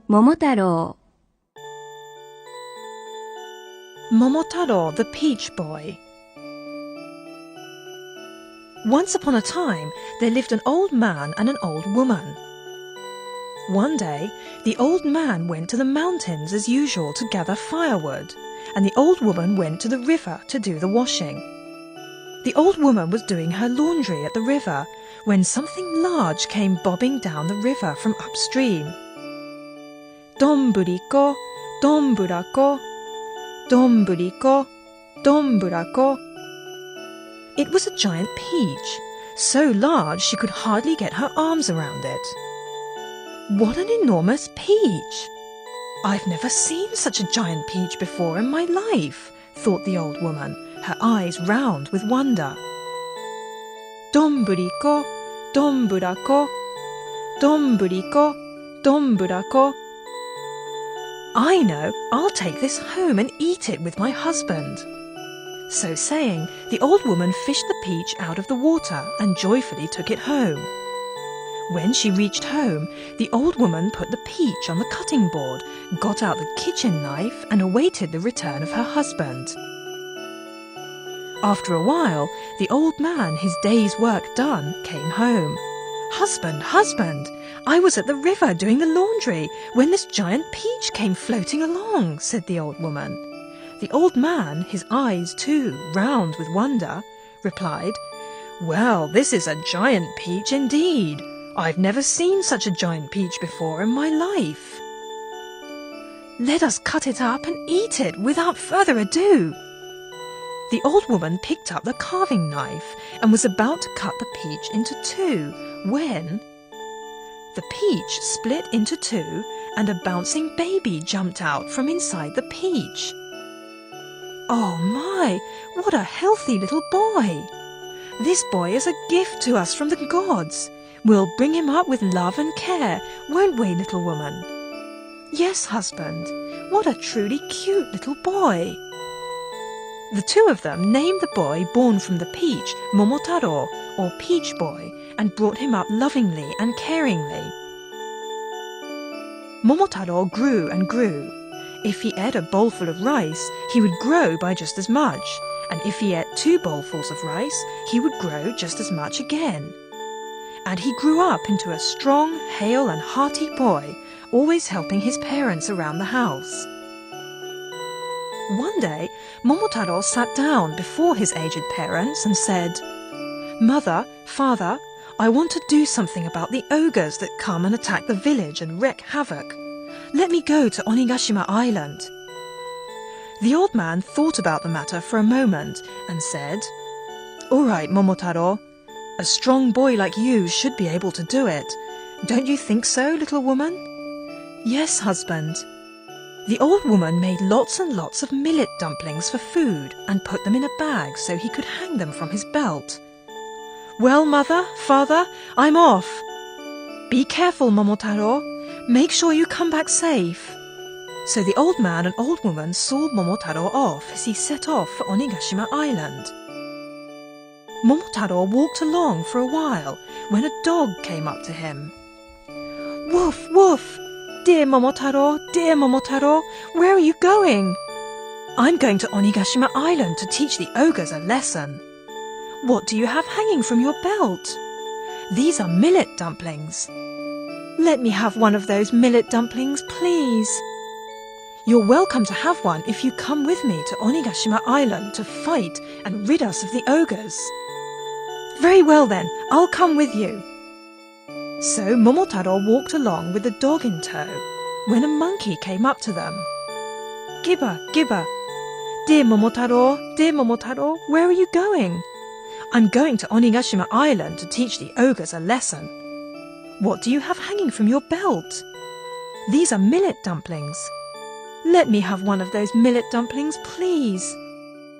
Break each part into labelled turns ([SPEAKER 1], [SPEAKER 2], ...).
[SPEAKER 1] MOMOTARO
[SPEAKER 2] MOMOTARO, the Peach Boy. Once upon a time, there lived an old man and an old woman. One day, the old man went to the mountains as usual to gather firewood, and the old woman went to the river to do the washing. The old woman was doing her laundry at the river when something large came bobbing down the river from upstream. Domburiko, domburako, domburiko, domburako. It was a giant peach, so large she could hardly get her arms around it. What an enormous peach! I've never seen such a giant peach before in my life, thought the old woman, her eyes round with wonder. Domburiko, domburako, domburiko, domburako. I know, I'll take this home and eat it with my husband. So saying, the old woman fished the peach out of the water and joyfully took it home. When she reached home, the old woman put the peach on the cutting board, got out the kitchen knife and awaited the return of her husband. After a while, the old man, his day's work done, came home. "Husband, husband, I was at the river doing the laundry when this giant peach came floating along," said the old woman. The old man, his eyes too round with wonder, replied, "Well, this is a giant peach indeed. I've never seen such a giant peach before in my life. Let us cut it up and eat it without further ado." The old woman picked up the carving knife and was about to cut the peach into two when the peach split into two and a bouncing baby jumped out from inside the peach. "Oh my, what a healthy little boy! This boy is a gift to us from the gods. We'll bring him up with love and care, won't we, little woman?" "Yes, husband, what a truly cute little boy." The two of them named the boy born from the peach MOMOTARO, or Peach Boy, and brought him up lovingly and caringly. MOMOTARO grew and grew. If he ate a bowlful of rice, he would grow by just as much, and if he ate 2 bowlfuls of rice, he would grow just as much again. And he grew up into a strong, hale and hearty boy, always helping his parents around the house. One day, MOMOTARO sat down before his aged parents and said, "Mother, father, I want to do something about the ogres that come and attack the village and wreak havoc. Let me go to Onigashima Island." The old man thought about the matter for a moment and said, "All right, MOMOTARO. A strong boy like you should be able to do it. Don't you think so, little woman?" "Yes, husband." The old woman made lots and lots of millet dumplings for food and put them in a bag so he could hang them from his belt. "Well, mother, father, I'm off." "Be careful, MOMOTARO. Make sure you come back safe." So the old man and old woman saw MOMOTARO off as he set off for Onigashima Island. MOMOTARO walked along for a while when a dog came up to him. "Woof, woof! Dear MOMOTARO, where are you going?" "I'm going to Onigashima Island to teach the ogres a lesson." "What do you have hanging from your belt?" "These are millet dumplings." "Let me have one of those millet dumplings, please." "You're welcome to have one if you come with me to Onigashima Island to fight and rid us of the ogres." "Very well then, I'll come with you." So MOMOTARO walked along with the dog in tow when a monkey came up to them. "Gibber, gibber! Dear MOMOTARO, where are you going?" "I'm going to Onigashima Island to teach the ogres a lesson." "What do you have hanging from your belt?" "These are millet dumplings." "Let me have one of those millet dumplings, please."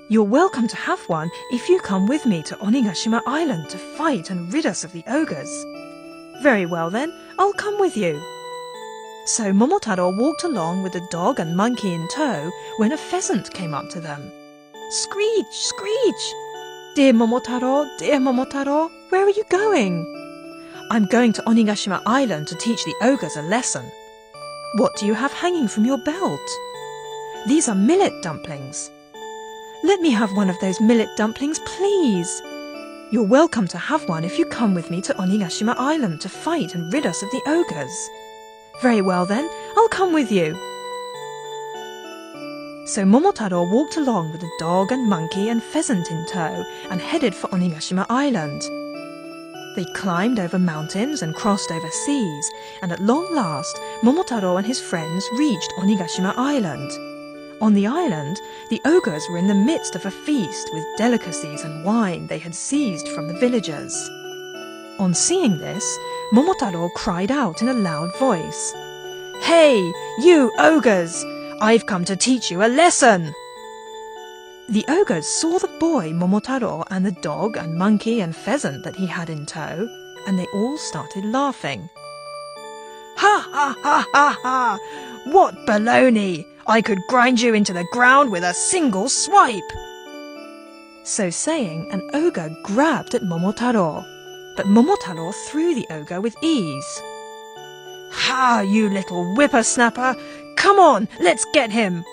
[SPEAKER 2] "You're welcome to have one if you come with me to Onigashima Island to fight and rid us of the ogres." "Very well then, I'll come with you." So MOMOTARO walked along with the dog and monkey in tow when a pheasant came up to them. "Screech, screech! Dear MOMOTARO, where are you going?" "I'm going to Onigashima Island to teach the ogres a lesson." What do you have hanging from your belt? These are millet dumplings. Let me have one of those millet dumplings, please. You're welcome to have one if you come with me to Onigashima Island to fight and rid us of the ogres. Very well then, I'll come with you. So Momotaro walked along with the dog and monkey and pheasant in tow and headed for Onigashima Island. They climbed over mountains and crossed over seas, and at long last, Momotaro and his friends reached Onigashima Island. On the island, the ogres were in the midst of a feast with delicacies and wine they had seized from the villagers. On seeing this, Momotaro cried out in a loud voice, "Hey, you ogres! I've come to teach you a lesson!" The ogres saw the boy Momotaro and the dog and monkey and pheasant that he had in tow, and they all started laughing. "Ha ha ha ha ha! What baloney! I could grind you into the ground with a single swipe!" So saying, an ogre grabbed at Momotaro, but Momotaro threw the ogre with ease. "Ha, you little whippersnapper! Come on, let's get him!"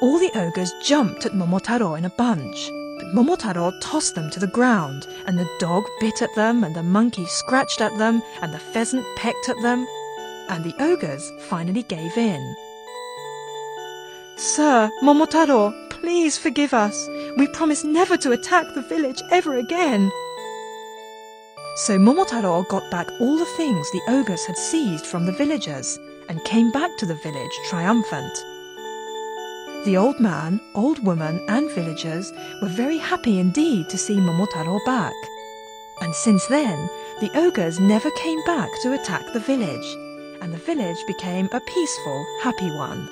[SPEAKER 2] All the ogres jumped at Momotaro in a bunch, but Momotaro tossed them to the ground, and the dog bit at them, and the monkey scratched at them, and the pheasant pecked at them, and the ogres finally gave in. "Sir, Momotaro, please forgive us. We promise never to attack the village ever again." So Momotaro got back all the things the ogres had seized from the villagers, and came back to the village triumphant. The old man, old woman, and villagers were very happy indeed to see Momotaro back. And since then, the ogres never came back to attack the village, and the village became a peaceful, happy one.